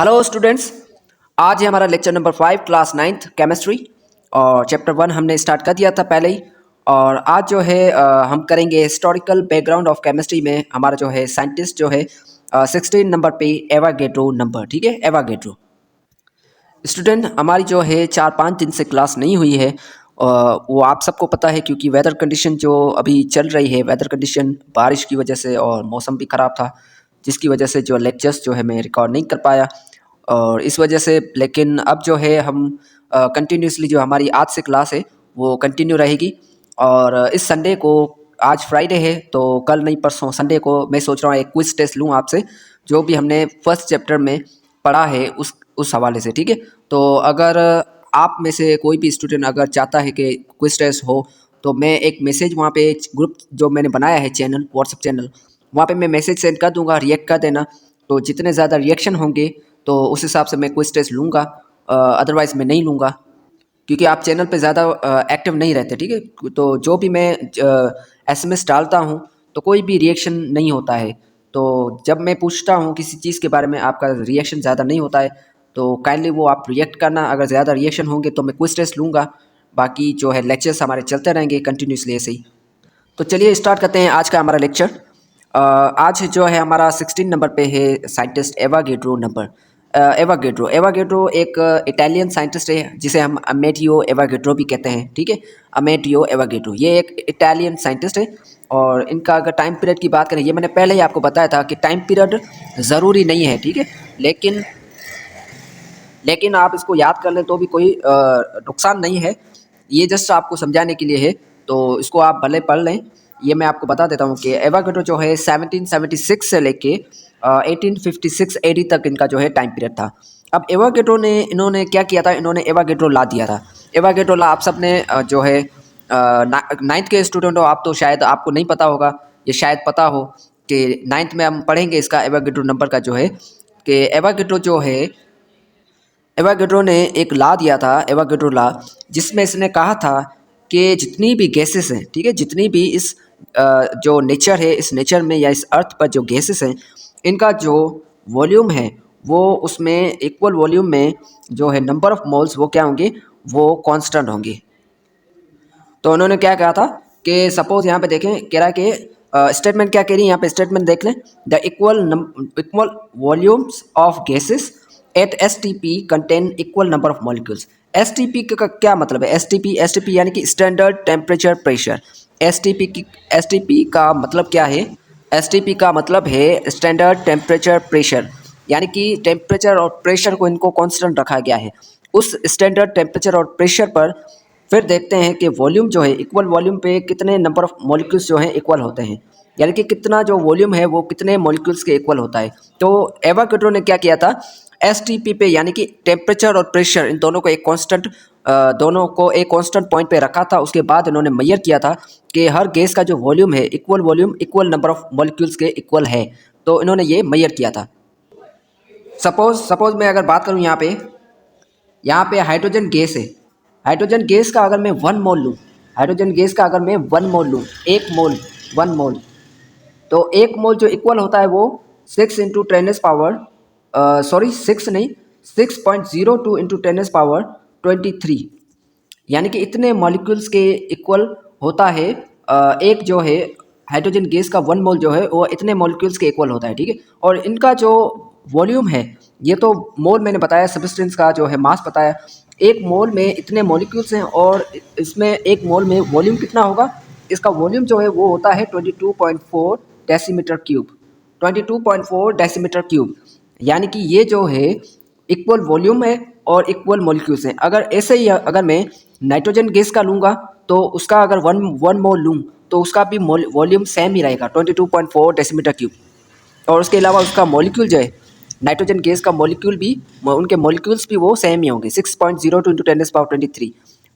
Hello students. आज है हमारा lecture number 5 class 9th chemistry और चैप्टर 1 हमने स्टार्ट कर दिया था पहले ही। और आज जो है हम करेंगे हिस्टोरिकल बैकग्राउंड ऑफ केमिस्ट्री में हमारा जो है साइंटिस्ट जो है 16 नंबर पे एवागेड्रो नंबर। ठीक है, एवागेड्रो स्टूडेंट हमारी जो है 4-5 दिन से क्लास नहीं हुई है। वो आप सबको पता है क्योंकि वेदर कंडीशन जो अभी चल रही है, वेदर कंडीशन बारिश की वजह से और मौसम भी ख़राब था, जिसकी वजह से जो लेक्चर्स जो है मैं रिकॉर्ड नहीं कर पाया। और इस वजह से लेकिन अब जो है हम कंटिन्यूसली जो हमारी आज से क्लास है वो कंटिन्यू रहेगी। और इस संडे को, आज फ्राइडे है तो कल नहीं परसों संडे को मैं सोच रहा हूँ एक क्विज टेस्ट लूँ आपसे, जो भी हमने फर्स्ट चैप्टर में पढ़ा है उस हवाले से। ठीक है, तो अगर आप में से कोई भी स्टूडेंट अगर चाहता है कि क्विज टेस्ट हो तो मैं एक मैसेज वहाँ पे ग्रुप जो मैंने बनाया है चैनल, व्हाट्सएप चैनल, वहाँ पे मैं मैसेज सेंड कर दूँगा, रिएक्ट कर देना। तो जितने ज़्यादा रिएक्शन होंगे तो उस हिसाब से मैं क्विज टेस्ट लूँगा, अदरवाइज़ मैं नहीं लूँगा क्योंकि आप चैनल पे ज़्यादा एक्टिव नहीं रहते। ठीक है, तो जो भी मैं एसएमएस डालता हूँ तो कोई भी रिएक्शन नहीं होता है। तो जब मैं पूछता हूँ किसी चीज़ के बारे में आपका रिएक्शन ज़्यादा नहीं होता है तो काइंडली वो आप रिएक्ट करना। अगर ज़्यादा रिएक्शन होंगे तो मैं क्विज टेस्ट लूँगा, बाकी जो है लेक्चर्स हमारे चलते रहेंगे कंटिन्यूसली ऐसे ही। तो चलिए स्टार्ट करते हैं आज का हमारा लेक्चर। आज जो है हमारा 16 नंबर पे है साइंटिस्ट एवागेड्रो नंबर। एवागेड्रो एक इटालियन साइंटिस्ट है जिसे हम अमेडियो एवागेड्रो भी कहते हैं। ठीक है, अमेडियो एवागेड्रो ये एक इटालियन साइंटिस्ट है। और इनका अगर टाइम पीरियड की बात करें, ये मैंने पहले ही आपको बताया था कि टाइम पीरियड ज़रूरी नहीं है। ठीक है, लेकिन लेकिन आप इसको याद कर लें तो भी कोई नुकसान नहीं है। ये जस्ट आपको समझाने के लिए है, तो इसको आप भले पढ़ लें। ये मैं आपको बता देता हूँ कि एवागेड्रो जो है 1776 से लेके 1856 एडी तक इनका जो है टाइम पीरियड था। अब इन्होंने क्या किया था, इन्होंने एवागेड्रो ला दिया था। एवागेड्रो ला आप सब ने जो है 9th के स्टूडेंट हो आप तो शायद आपको नहीं पता होगा, ये शायद पता हो कि 9th में हम पढ़ेंगे इसका एवागेड्रो नंबर का जो है कि एवागेड्रो ने एक लॉ दिया था, एवागेड्रो लॉ, जिसमें इसने कहा था कि जितनी भी गैसेस हैं, ठीक है, जितनी भी इस जो नेचर है, इस नेचर में या इस अर्थ पर जो गैसेस हैं, इनका जो वॉल्यूम है वो उसमें इक्वल वॉल्यूम में जो है नंबर ऑफ मोल्स वो क्या होंगे, वो कांस्टेंट होंगे। तो उन्होंने क्या कहा था कि सपोज यहाँ पे देखें, कह रहा है कि स्टेटमेंट क्या कह रही है, यहाँ पे स्टेटमेंट देख लें। The equal volumes of gases at STP contain equal number of molecules. STP का क्या मतलब है? एसटीपी यानी कि स्टैंडर्ड टेम्परेचर प्रेशर। एसटीपी का मतलब क्या है? एसटीपी का मतलब है स्टैंडर्ड टेम्परेचर प्रेशर, यानी कि टेम्परेचर और प्रेशर को इनको कांस्टेंट रखा गया है। उस स्टैंडर्ड टेम्परेचर और प्रेशर पर फिर देखते हैं कि वॉल्यूम जो है, इक्वल वॉल्यूम पे कितने नंबर ऑफ मॉलिक्यूल्स जो हैं इक्वल होते हैं, यानी कि कितना जो वॉल्यूम है वो कितने मॉलिक्यूल्स के इक्वल होता है। तो एवागेड्रो ने क्या किया था, एसटीपी पे यानी कि टेम्परेचर और प्रेशर, इन दोनों को एक कांस्टेंट पॉइंट पे रखा था। उसके बाद इन्होंने मेजर किया था कि हर गैस का जो वॉल्यूम है, equal volume equal number of molecules के इक्वल है। तो इन्होंने ये मेजर किया था। सपोज मैं अगर बात करूँ यहाँ पे हाइड्रोजन गैस है। हाइड्रोजन गैस का अगर मैं 1 मोल लूँ, हाइड्रोजन गैस का अगर मैं 1 मोल लूँ, 1 मोल, तो 1 मोल जो इक्वल होता है वो 6 इंटू 10 पावर 6 नहीं, 6.02 इंटू 10 पावर 23, यानी कि इतने मॉलिक्यूल्स के इक्वल होता है। एक जो है हाइड्रोजन गैस का 1 मोल जो है वो इतने मॉलिक्यूल्स के इक्वल होता है। ठीक है, और इनका जो वॉल्यूम है, ये तो मोल मैंने बताया, सब्सटेंस का जो है मास बताया। 1 मोल में इतने मॉलिक्यूल्स हैं और इसमें 1 मोल में वॉल्यूम कितना होगा, इसका वॉल्यूम जो है वो होता है 22.4 डेसीमीटर क्यूब। 22.4 डेसीमीटर क्यूब, यानी कि ये जो है इक्वल वॉल्यूम है और इक्वल मॉलिक्यूल्स हैं। अगर ऐसे ही अगर मैं नाइट्रोजन गैस का लूँगा तो उसका अगर वन मोल लूँ तो उसका भी वॉल्यूम सेम ही रहेगा, 22.4 डेसीमीटर क्यूब। और उसके अलावा उसका मॉलिक्यूल जो है, नाइट्रोजन गैस का मॉलिक्यूल भी, उनके मॉलिक्यूल्स भी वो सेम ही होंगे, 6.02 इंटू 10 पावर 23।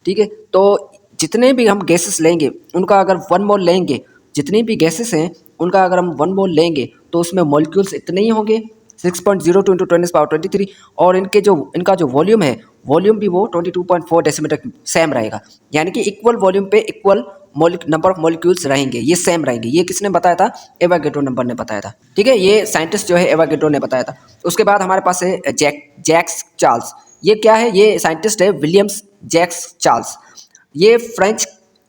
ठीक है, तो जितने भी हम गैसेस लेंगे उनका अगर 1 मोल लेंगे, जितनी भी गैसेस हैं उनका अगर हम 1 मोल लेंगे तो उसमें मॉलिक्यूल्स इतने ही होंगे, 6.02 इंटू 10 पावर 23। और इनका जो वॉल्यूम है, वॉल्यूम भी वो 22.4 डेसीमीटर सेम रहेगा, यानी कि इक्वल वॉल्यूम पे इक्वल नंबर ऑफ मॉलिक्यूल्स रहेंगे ये सेम रहेंगे। ये किसने बताया था? एवोगैड्रो नंबर ने बताया था। ठीक है, ये साइंटिस्ट जो है एवोगैड्रो ने बताया था। उसके बाद हमारे पास है जैक्स चार्ल्स। ये क्या है? ये साइंटिस्ट है विलियम्स जैक्स चार्ल्स। ये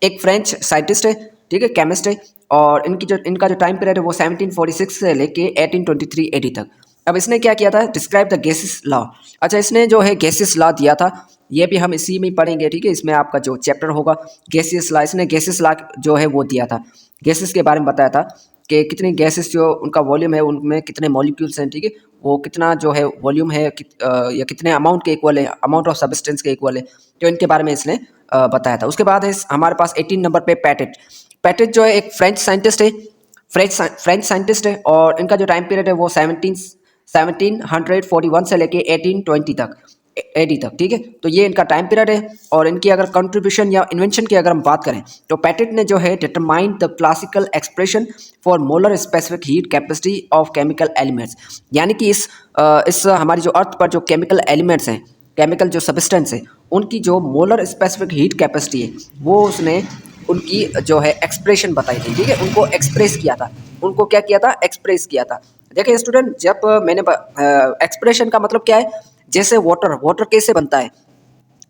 एक फ्रेंच साइंटिस्ट है, ठीक है, केमिस्ट है। और इनका जो टाइम पीरियड है वो 1746 से लेके 1823 एडी तक। अब इसने क्या किया था? Describe the gases law. अच्छा, इसने जो है गैसेस लॉ दिया था, ये भी हम इसी में पढ़ेंगे। ठीक है, इसमें आपका जो चैप्टर होगा गैसेस लॉ, इसने गैसेस लॉ जो है वो दिया था। गैसेस के बारे में बताया था कि कितनी गैसेस जो उनका वॉल्यूम है उनमें कितने मॉलिक्यूल्स हैं, ठीक है, वो कितना जो है वॉल्यूम है या कितने अमाउंट के इक्वल है, अमाउंट ऑफ सब्सटेंस के इक्वल है, तो इनके बारे में इसने बताया था। उसके बाद है हमारे पास 18 नंबर पे पैटेट। पैटेट जो है एक फ्रेंच साइंटिस्ट है, फ्रेंच साइंटिस्ट है। और इनका जो टाइम पीरियड है वो 1741 से लेके 1820 तक एडी तक। ठीक है, तो ये इनका टाइम पीरियड है। और इनकी अगर कंट्रीब्यूशन या इन्वेंशन की अगर हम बात करें तो पैटेट ने जो है determined the classical expression for molar specific heat capacity of chemical elements. यानी कि इस हमारी जो अर्थ पर जो केमिकल एलिमेंट्स हैं, केमिकल जो सब्सटेंस है, उनकी जो मोलर स्पेसिफिक हीट कैपेसिटी है वो उसने उनकी जो है एक्सप्रेशन बताई थी। ठीक है, उनको एक्सप्रेस किया था। उनको क्या किया था? एक्सप्रेस किया था। देखिए स्टूडेंट, जब मैंने एक्सप्रेशन का मतलब क्या है? जैसे वाटर कैसे बनता है?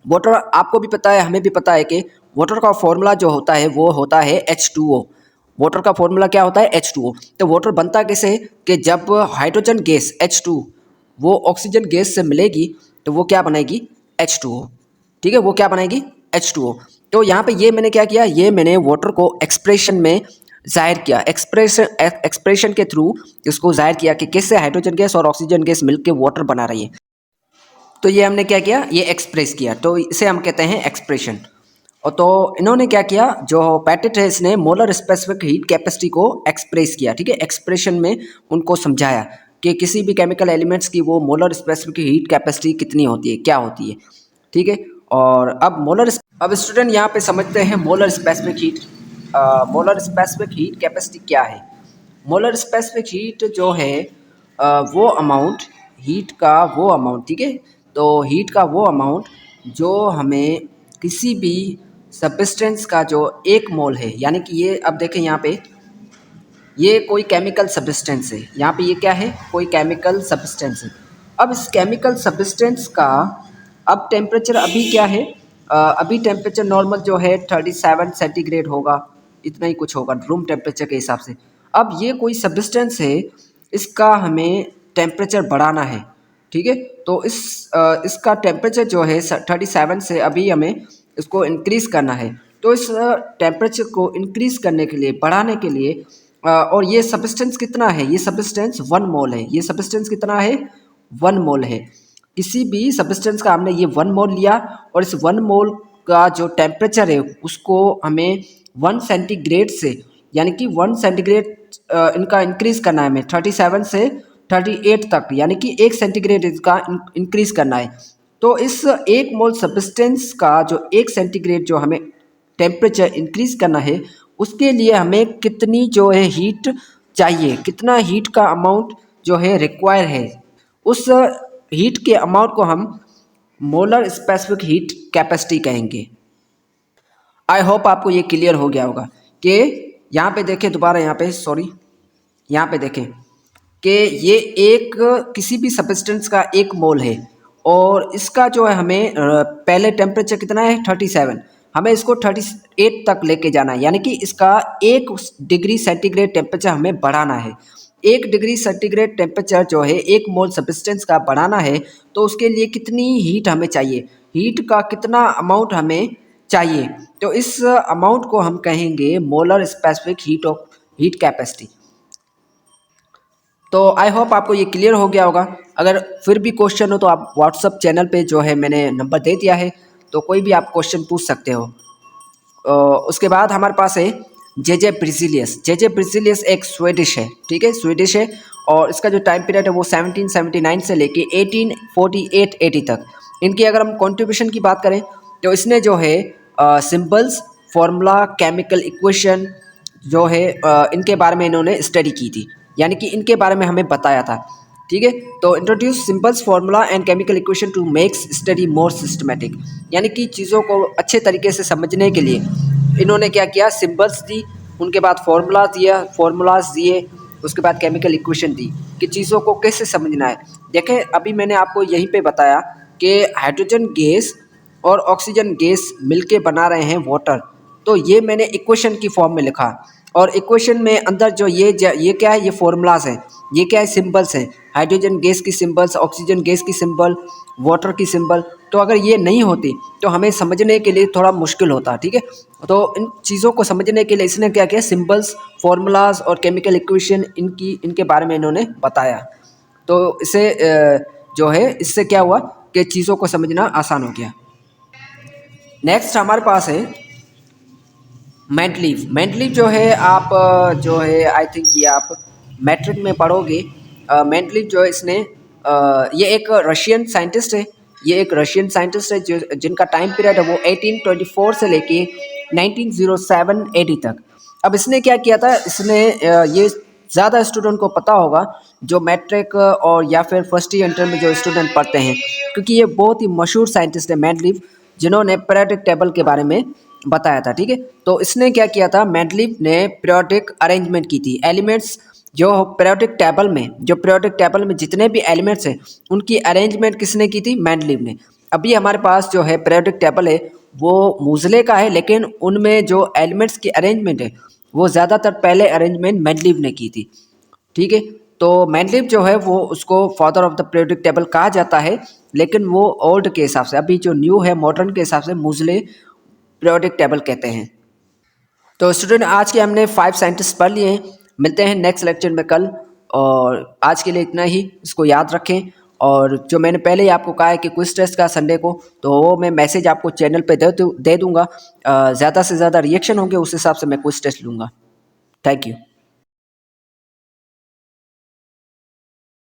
वाटर आपको भी पता है, हमें भी पता है कि वाटर का फॉर्मूला जो होता है वो होता है H2O। वाटर का फॉर्मूला क्या होता है? H2O। तो वाटर बनता कैसे है कि जब हाइड्रोजन गैस H2 वो ऑक्सीजन गैस से मिलेगी तो वो क्या बनाएगी? H2O। ठीक है, वो क्या बनाएगी? H2O। तो यहाँ पे ये मैंने क्या किया? ये मैंने वाटर को एक्सप्रेशन में जाहिर किया, एक्सप्रेशन के थ्रू इसको जाहिर किया कि कैसे हाइड्रोजन गैस और ऑक्सीजन गैस मिलकर वाटर बना रही है। तो ये हमने क्या किया? ये एक्सप्रेस किया, तो इसे हम कहते हैं एक्सप्रेशन। और तो इन्होंने क्या किया? जो पैटेट है इसने मोलर स्पेसिफिक हीट कैपेसिटी को एक्सप्रेस किया। ठीक है, एक्सप्रेशन में उनको समझाया कि किसी भी केमिकल एलिमेंट्स की वो मोलर स्पेसिफिक हीट कैपेसिटी कितनी होती है, क्या होती है। ठीक है, और अब स्टूडेंट यहाँ पे समझते हैं molar specific heat. Molar specific heat capacity क्या है? मोलर स्पेसिफिक हीट जो है वो अमाउंट, हीट का वो अमाउंट, ठीक है, तो हीट का वो अमाउंट जो हमें किसी भी सब्सटेंस का जो एक मोल है, यानी कि ये अब देखें यहाँ पे ये कोई केमिकल सब्सटेंस है। यहाँ पे ये क्या है? कोई केमिकल सब्सटेंस है। अब इस केमिकल सब्सटेंस का अब टेम्परेचर अभी क्या है? अभी टेम्परेचर नॉर्मल जो है 37 सेंटीग्रेड होगा, इतना ही कुछ होगा रूम टेम्परेचर के हिसाब से। अब ये कोई सब्सटेंस है, इसका हमें टेम्परेचर बढ़ाना है। ठीक है, तो इसका टेम्परेचर जो है 37 से अभी हमें इसको इंक्रीज़ करना है। तो इस टेम्परेचर को इंक्रीज़ करने के लिए, बढ़ाने के लिए और ये सब्सटेंस कितना है? ये सब्सटेंस 1 मोल है। ये सब्सटेंस कितना है? 1 मोल है। किसी भी सब्सटेंस का हमने ये 1 मोल लिया और इस 1 मोल का जो टेम्परेचर है उसको हमें 1 सेंटीग्रेड से, यानी कि 1 सेंटीग्रेड इनका इंक्रीज़ करना है हमें 37 से 38 तक, यानी कि 1 सेंटीग्रेड इसका इंक्रीज़ करना है। तो इस 1 मोल सब्सटेंस का जो 1 सेंटीग्रेड जो हमें टेम्परेचर इंक्रीज़ करना है, उसके लिए हमें कितनी जो है हीट चाहिए, कितना हीट का अमाउंट जो है रिक्वायर है, उस हीट के अमाउंट को हम मोलर स्पेसिफिक हीट कैपेसिटी कहेंगे। आई होप आपको ये क्लियर हो गया होगा कि यहाँ पे देखें, दोबारा यहाँ पे सॉरी, यहाँ पे देखें कि ये एक किसी भी सब्सटेंस का 1 मोल है और इसका जो है हमें पहले टेम्परेचर कितना है? 37। हमें इसको 38 तक लेके जाना है, यानी कि इसका 1 डिग्री सेंटीग्रेड टेम्परेचर हमें बढ़ाना है। 1 डिग्री सेंटीग्रेड टेम्परेचर जो है 1 मोल सब्सटेंस का बढ़ाना है, तो उसके लिए कितनी हीट हमें चाहिए, हीट का कितना अमाउंट हमें चाहिए, तो इस अमाउंट को हम कहेंगे मोलर स्पेसिफिक हीट कैपेसिटी। तो आई होप आपको ये क्लियर हो गया होगा। अगर फिर भी क्वेश्चन हो तो आप व्हाट्सअप चैनल पे जो है मैंने नंबर दे दिया है, तो कोई भी आप क्वेश्चन पूछ सकते हो। उसके बाद हमारे पास है जे ब्रिजिलियस। जे ब्रिजिलियस एक स्वीडिश है, ठीक है, स्वीडिश है। और इसका जो टाइम पीरियड है वो 1779 से लेके 1848 80 तक। इनकी अगर हम कॉन्ट्रीब्यूशन की बात करें तो इसने जो है सिंबल्स, फार्मूला, केमिकल इक्वेशन जो है इनके बारे में इन्होंने स्टडी की थी, यानी कि इनके बारे में हमें बताया था। ठीक है, तो introduce symbols, formula and chemical equation two makes study more systematic, यानी कि चीज़ों को अच्छे तरीके से समझने के लिए इन्होंने क्या किया, सिंबल्स दी, उनके बाद फार्मूलाज दिए, उसके बाद केमिकल इक्वेशन दी कि चीज़ों को कैसे समझना है। देखें, अभी मैंने आपको यहीं पे बताया कि हाइड्रोजन गैस और ऑक्सीजन गैस मिलके बना रहे हैं वाटर, तो ये मैंने इक्वेशन की फॉर्म में लिखा, और इक्वेशन में अंदर जो ये क्या है, ये फार्मूलाज हैं, ये क्या है, सिंबल्स हैं, हाइड्रोजन गैस की सिंबल्स, ऑक्सीजन गैस की सिंबल, वाटर की सिंबल। तो अगर ये नहीं होती तो हमें समझने के लिए थोड़ा मुश्किल होता, ठीक है। तो इन चीज़ों को समझने के लिए इसने क्या किया, सिंबल्स, फार्मूलाज और केमिकल इक्वेशन इनके बारे में इन्होंने बताया। तो इससे जो है, इससे क्या हुआ कि चीज़ों को समझना आसान हो गया। नेक्स्ट हमारे पास है मेंडलीव। मेंडलीव जो है, आप जो है आई थिंक ये आप मैट्रिक में पढ़ोगे। मेंडलीव जो है, इसने ये एक रशियन साइंटिस्ट है। ये एक रशियन साइंटिस्ट है जो जिनका टाइम पीरियड है वो 1824 से लेके 1907 एडी तक। अब इसने क्या किया था, इसने ये ज़्यादा स्टूडेंट को पता होगा जो मैट्रिक और या फिर फर्स्ट ईयर इंटर में जो स्टूडेंट पढ़ते हैं, क्योंकि ये बहुत ही मशहूर साइंटिस्ट है मेंडलीव, जिन्होंने पीरियोडिक टेबल के बारे में बताया था, ठीक है। तो इसने क्या किया था, मेंडलीव ने पीरियोडिक अरेंजमेंट की थी, एलिमेंट्स जो पीरियोडिक टेबल में जितने भी एलिमेंट्स हैं उनकी अरेंजमेंट किसने की थी, मेंडलीव ने। अभी हमारे पास जो है पीरियोडिक टेबल है वो मूजले का है, लेकिन उनमें जो एलिमेंट्स की अरेंजमेंट है वो ज़्यादातर पहले अरेंजमेंट मेंडलीव ने की थी, ठीक है। तो मेंडलीव जो है वो उसको father of the periodic table कहा जाता है, लेकिन वो ओल्ड के हिसाब से, अभी जो न्यू है मॉडर्न के हिसाब से मूजले पीरियोडिक टेबल कहते हैं। तो स्टूडेंट, आज के हमने 5 साइंटिस्ट पढ़ लिए हैं। मिलते हैं नेक्स्ट लेक्चर में कल, और आज के लिए इतना ही, इसको याद रखें। और जो मैंने पहले ही आपको कहा है कि क्विज टेस्ट का संडे को, तो वो मैं मैसेज आपको चैनल पे दे दूँगा। ज़्यादा से ज़्यादा रिएक्शन होंगे उस हिसाब से मैं क्विज टेस्ट लूँगा। Thank you.